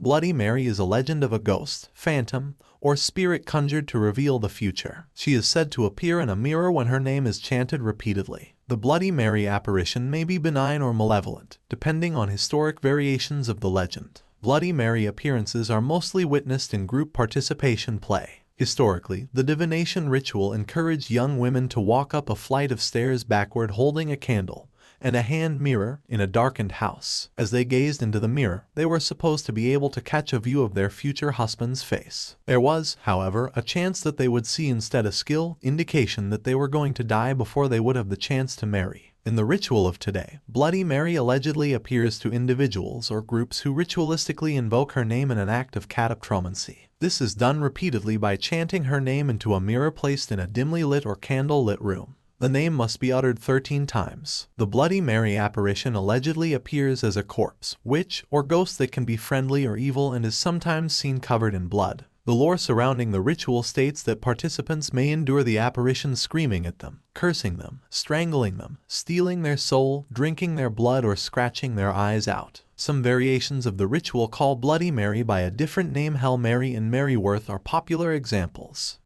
Bloody Mary is a legend of a ghost, phantom, or spirit conjured to reveal the future. She is said to appear in a mirror when her name is chanted repeatedly. The Bloody Mary apparition may be benign or malevolent, depending on historic variations of the legend. Bloody Mary appearances are mostly witnessed in group participation play. Historically, the divination ritual encouraged young women to walk up a flight of stairs backward holding a candle and a hand mirror in a darkened house. As they gazed into the mirror, they were supposed to be able to catch a view of their future husband's face. There was, however, a chance that they would see instead a skill indication that they were going to die before they would have the chance to marry. In the ritual of today, Bloody Mary allegedly appears to individuals or groups who ritualistically invoke her name in an act of cataptromancy. This is done repeatedly by chanting her name into a mirror placed in a dimly lit or candle-lit room. The name must be uttered 13 times. The Bloody Mary apparition allegedly appears as a corpse, witch, or ghost that can be friendly or evil and is sometimes seen covered in blood. The lore surrounding the ritual states that participants may endure the apparition screaming at them, cursing them, strangling them, stealing their soul, drinking their blood, or scratching their eyes out. Some variations of the ritual call Bloody Mary by a different name. Hail Mary and Maryworth are popular examples.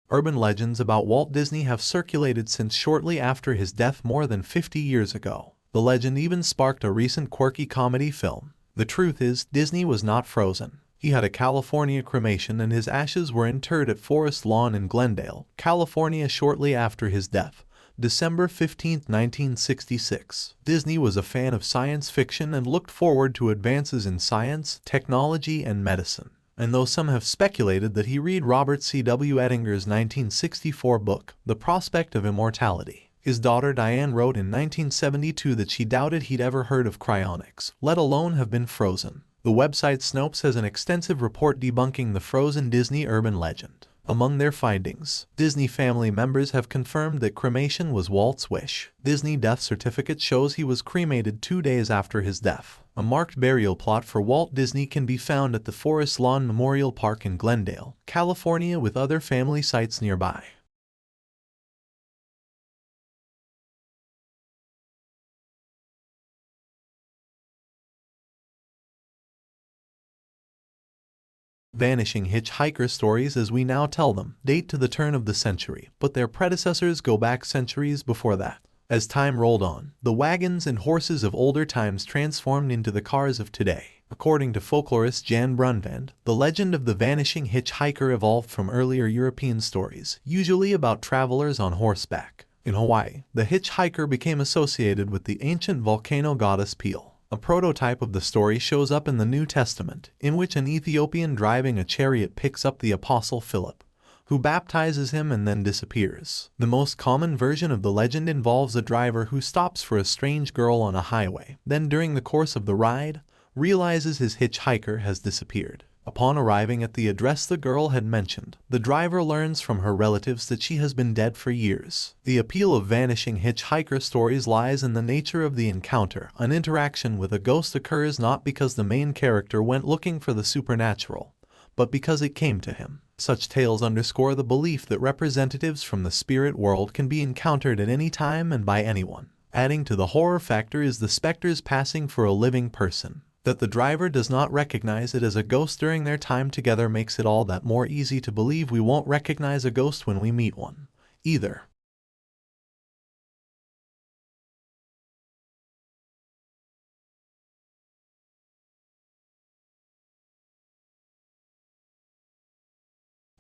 Urban legends about Walt Disney have circulated since shortly after his death more than 50 years ago. The legend even sparked a recent quirky comedy film. The truth is, Disney was not frozen. He had a California cremation and his ashes were interred at Forest Lawn in Glendale, California shortly after his death, December 15, 1966. Disney was a fan of science fiction and looked forward to advances in science, technology, and medicine. And though some have speculated that he read Robert C. W. Ettinger's 1964 book, The Prospect of Immortality, his daughter Diane wrote in 1972 that she doubted he'd ever heard of cryonics, let alone have been frozen. The website Snopes has an extensive report debunking the frozen Disney urban legend. Among their findings, Disney family members have confirmed that cremation was Walt's wish. Disney death certificate shows he was cremated 2 days after his death. A marked burial plot for Walt Disney can be found at the Forest Lawn Memorial Park in Glendale, California, with other family sites nearby. Vanishing Hitch-hiker stories as we now tell them date to the turn of the century, but their predecessors go back centuries before that. As time rolled on, the wagons and horses of older times transformed into the cars of today. According to folklorist Jan Brunvand, the legend of the vanishing hitchhiker evolved from earlier European stories, usually about travelers on horseback. In Hawaii, the hitchhiker became associated with the ancient volcano goddess Pele. A prototype of the story shows up in the New Testament, in which an Ethiopian driving a chariot picks up the apostle Philip, who baptizes him and then disappears. The most common version of the legend involves a driver who stops for a strange girl on a highway, then during the course of the ride, realizes his hitchhiker has disappeared. Upon arriving at the address the girl had mentioned, the driver learns from her relatives that she has been dead for years. The appeal of vanishing hitchhiker stories lies in the nature of the encounter. An interaction with a ghost occurs not because the main character went looking for the supernatural, but because it came to him. Such tales underscore the belief that representatives from the spirit world can be encountered at any time and by anyone. Adding to the horror factor is the specters passing for a living person. That the driver does not recognize it as a ghost during their time together makes it all that more easy to believe we won't recognize a ghost when we meet one, either.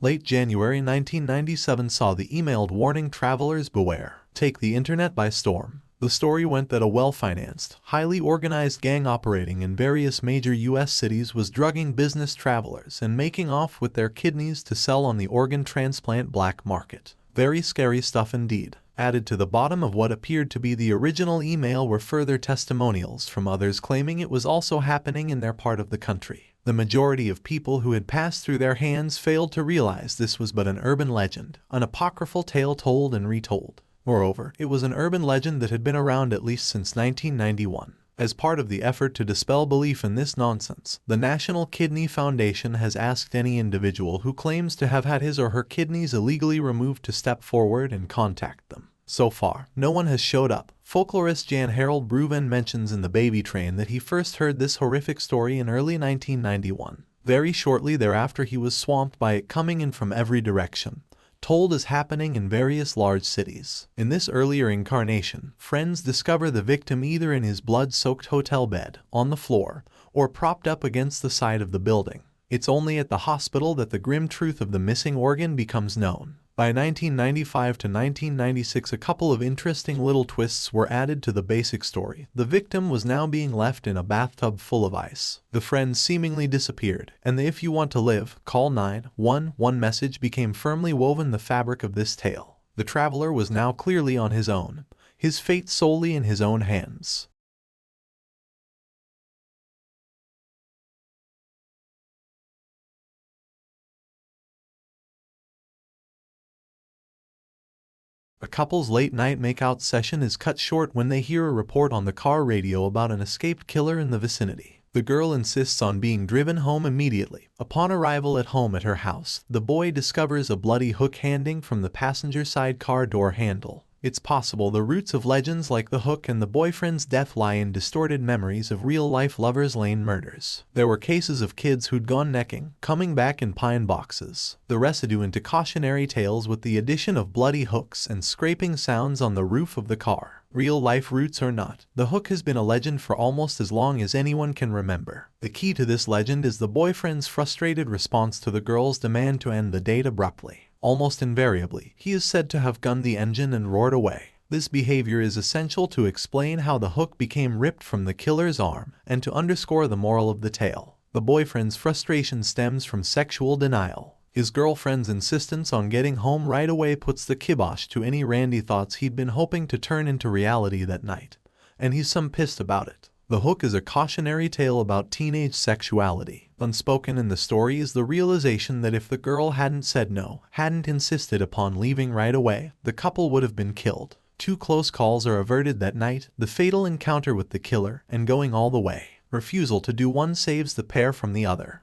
Late January 1997 saw the emailed warning "Travelers beware. Take the internet by storm." The story went that a well-financed, highly organized gang operating in various major U.S. cities was drugging business travelers and making off with their kidneys to sell on the organ transplant black market. Very scary stuff indeed. Added to the bottom of what appeared to be the original email were further testimonials from others claiming it was also happening in their part of the country. The majority of people who had passed through their hands failed to realize this was but an urban legend, an apocryphal tale told and retold. Moreover, it was an urban legend that had been around at least since 1991. As part of the effort to dispel belief in this nonsense, the National Kidney Foundation has asked any individual who claims to have had his or her kidneys illegally removed to step forward and contact them. So far, no one has showed up. Folklorist Jan Harold Bruven mentions in The Baby Train that he first heard this horrific story in early 1991. Very shortly thereafter he was swamped by it coming in from every direction, told as happening in various large cities. In this earlier incarnation, friends discover the victim either in his blood-soaked hotel bed, on the floor, or propped up against the side of the building. It's only at the hospital that the grim truth of the missing organ becomes known. By 1995 to 1996, a couple of interesting little twists were added to the basic story. The victim was now being left in a bathtub full of ice. The friends seemingly disappeared, and the "if you want to live, call 911" message became firmly woven the fabric of this tale. The traveler was now clearly on his own, his fate solely in his own hands. A couple's late-night makeout session is cut short when they hear a report on the car radio about an escaped killer in the vicinity. The girl insists on being driven home immediately. Upon arrival at home at her house, the boy discovers a bloody hook hanging from the passenger side car door handle. It's possible the roots of legends like the hook and the boyfriend's death lie in distorted memories of real-life Lovers Lane murders. There were cases of kids who'd gone necking, coming back in pine boxes. The residue into cautionary tales with the addition of bloody hooks and scraping sounds on the roof of the car. Real-life roots or not, the hook has been a legend for almost as long as anyone can remember. The key to this legend is the boyfriend's frustrated response to the girl's demand to end the date abruptly. Almost invariably, he is said to have gunned the engine and roared away. This behavior is essential to explain how the hook became ripped from the killer's arm and to underscore the moral of the tale. The boyfriend's frustration stems from sexual denial. His girlfriend's insistence on getting home right away puts the kibosh to any randy thoughts he'd been hoping to turn into reality that night, and he's some pissed about it. The hook is a cautionary tale about teenage sexuality. Unspoken in the story is the realization that if the girl hadn't said no, hadn't insisted upon leaving right away, the couple would have been killed. 2 close calls are averted that night, the fatal encounter with the killer, and going all the way. Refusal to do one saves the pair from the other.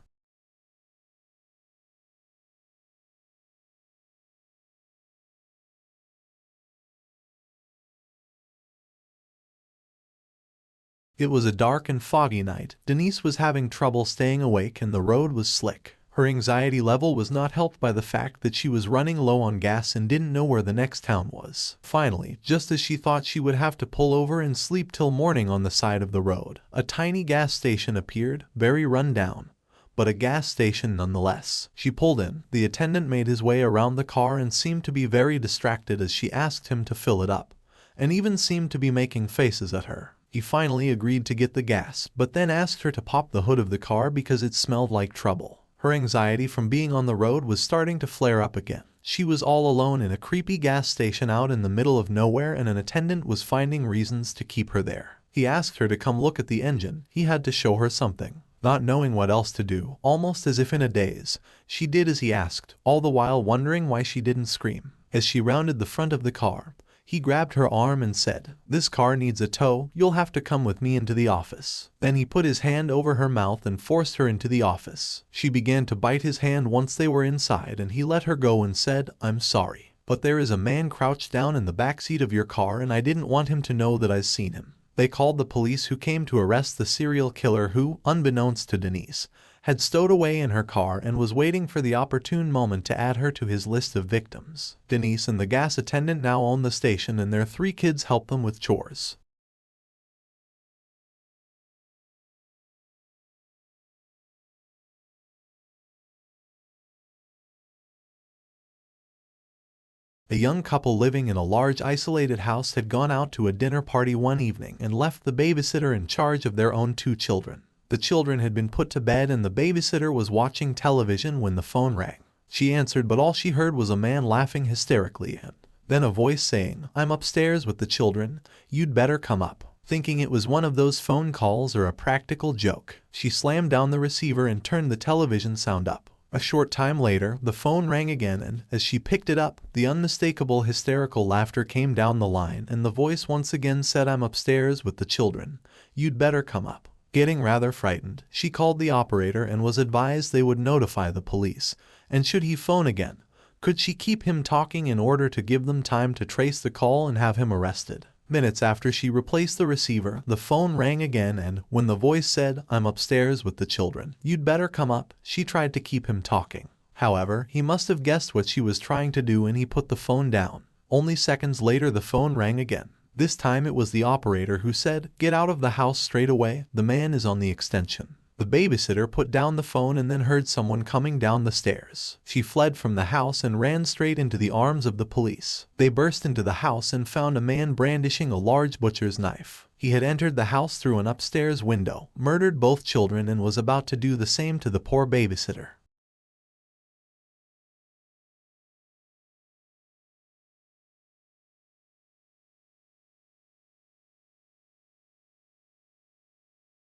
It was a dark and foggy night. Denise was having trouble staying awake and the road was slick. Her anxiety level was not helped by the fact that she was running low on gas and didn't know where the next town was. Finally, just as she thought she would have to pull over and sleep till morning on the side of the road, a tiny gas station appeared, very run down, but a gas station nonetheless. She pulled in. The attendant made his way around the car and seemed to be very distracted as she asked him to fill it up, and even seemed to be making faces at her. He finally agreed to get the gas, but then asked her to pop the hood of the car because it smelled like trouble. Her anxiety from being on the road was starting to flare up again. She was all alone in a creepy gas station out in the middle of nowhere and an attendant was finding reasons to keep her there. He asked her to come look at the engine. He had to show her something. Not knowing what else to do, almost as if in a daze, she did as he asked, all the while wondering why she didn't scream. As she rounded the front of the car, he grabbed her arm and said, "This car needs a tow, you'll have to come with me into the office." Then he put his hand over her mouth and forced her into the office. She began to bite his hand once they were inside and he let her go and said, "I'm sorry, but there is a man crouched down in the backseat of your car and I didn't want him to know that I've seen him." They called the police who came to arrest the serial killer who, unbeknownst to Denise, had stowed away in her car and was waiting for the opportune moment to add her to his list of victims. Denise and the gas attendant now own the station and their 3 kids help them with chores. A young couple living in a large isolated house had gone out to a dinner party one evening and left the babysitter in charge of their own 2 children. The children had been put to bed and the babysitter was watching television when the phone rang. She answered, but all she heard was a man laughing hysterically and then a voice saying, "I'm upstairs with the children, you'd better come up." Thinking it was one of those phone calls or a practical joke, she slammed down the receiver and turned the television sound up. A short time later, the phone rang again, and as she picked it up, the unmistakable hysterical laughter came down the line, and the voice once again said, "I'm upstairs with the children. You'd better come up." Getting rather frightened, she called the operator and was advised they would notify the police. And should he phone again, could she keep him talking in order to give them time to trace the call and have him arrested? Minutes after she replaced the receiver, the phone rang again, and when the voice said, "I'm upstairs with the children. You'd better come up," she tried to keep him talking. However, he must have guessed what she was trying to do, and he put the phone down. Only seconds later, the phone rang again. This time it was the operator who said, "Get out of the house straight away. The man is on the extension." The babysitter put down the phone and then heard someone coming down the stairs. She fled from the house and ran straight into the arms of the police. They burst into the house and found a man brandishing a large butcher's knife. He had entered the house through an upstairs window, murdered both children, and was about to do the same to the poor babysitter.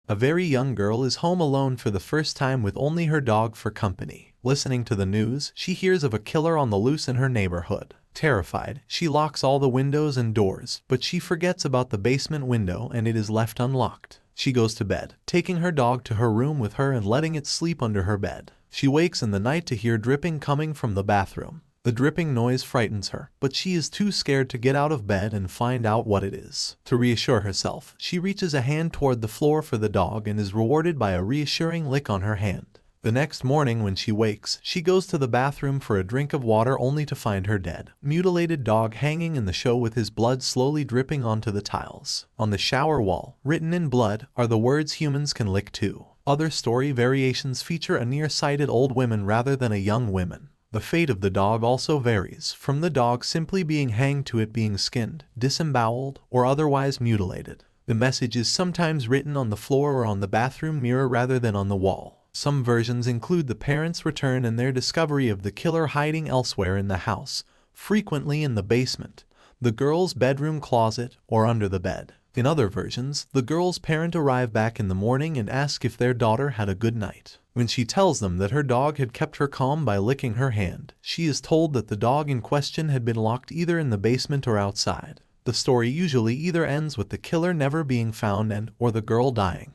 A very young girl is home alone for the first time with only her dog for company. Listening to the news, she hears of a killer on the loose in her neighborhood. Terrified, she locks all the windows and doors, but she forgets about the basement window and it is left unlocked. She goes to bed, taking her dog to her room with her and letting it sleep under her bed. She wakes in the night to hear dripping coming from the bathroom. The dripping noise frightens her, but she is too scared to get out of bed and find out what it is. To reassure herself, she reaches a hand toward the floor for the dog and is rewarded by a reassuring lick on her hand. The next morning when she wakes, she goes to the bathroom for a drink of water only to find her dead, mutilated dog hanging in the show with his blood slowly dripping onto the tiles. On the shower wall, written in blood, are the words "humans can lick too." Other story variations feature a nearsighted old woman rather than a young woman. The fate of the dog also varies, from the dog simply being hanged to it being skinned, disemboweled, or otherwise mutilated. The message is sometimes written on the floor or on the bathroom mirror rather than on the wall. Some versions include the parents' return and their discovery of the killer hiding elsewhere in the house, frequently in the basement, the girl's bedroom closet, or under the bed. In other versions, the girl's parent arrive back in the morning and ask if their daughter had a good night. When she tells them that her dog had kept her calm by licking her hand, she is told that the dog in question had been locked either in the basement or outside. The story usually either ends with the killer never being found or the girl dying.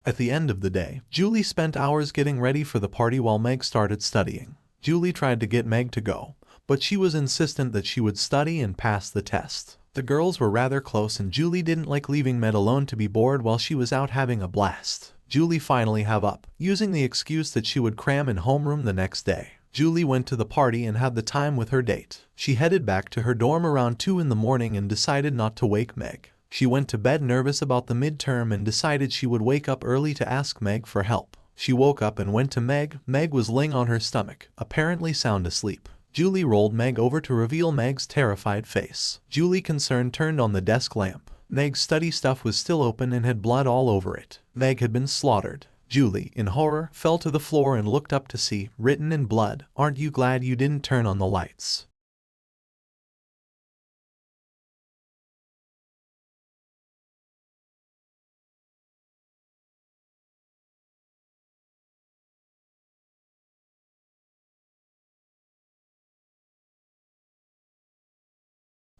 At the end of the day, Julie spent hours getting ready for the party while Meg started studying. Julie tried to get Meg to go, but she was insistent that she would study and pass the test. The girls were rather close and Julie didn't like leaving Meg alone to be bored while she was out having a blast. Julie finally gave up, using the excuse that she would cram in homeroom the next day. Julie went to the party and had the time with her date. She headed back to her dorm around 2 in the morning and decided not to wake Meg. She went to bed nervous about the midterm and decided she would wake up early to ask Meg for help. She woke up and went to Meg. Meg was laying on her stomach, apparently sound asleep. Julie rolled Meg over to reveal Meg's terrified face. Julie, concerned, turned on the desk lamp. Meg's study stuff was still open and had blood all over it. Meg had been slaughtered. Julie, in horror, fell to the floor and looked up to see, written in blood, "Aren't you glad you didn't turn on the lights?"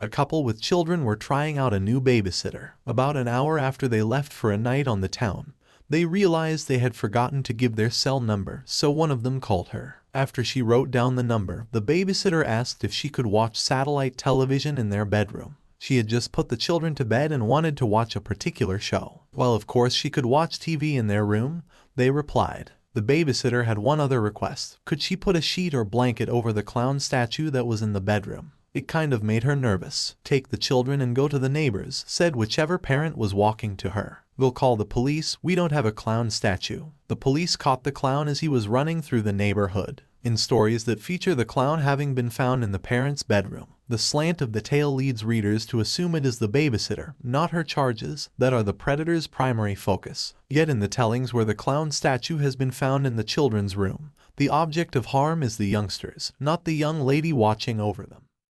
A couple with children were trying out a new babysitter. About an hour after they left for a night on the town, they realized they had forgotten to give their cell number, so one of them called her. After she wrote down the number, the babysitter asked if she could watch satellite television in their bedroom. She had just put the children to bed and wanted to watch a particular show. Well, of course she could watch TV in their room, they replied. The babysitter had one other request. Could she put a sheet or blanket over the clown statue that was in the bedroom? It kind of made her nervous. "Take the children and go to the neighbors," said whichever parent was walking to her. "We'll call the police. We don't have a clown statue." The police caught the clown as he was running through the neighborhood. In stories that feature the clown having been found in the parent's bedroom, the slant of the tale leads readers to assume it is the babysitter, not her charges, that are the predator's primary focus. Yet in the tellings where the clown statue has been found in the children's room, the object of harm is the youngsters, not the young lady watching over them.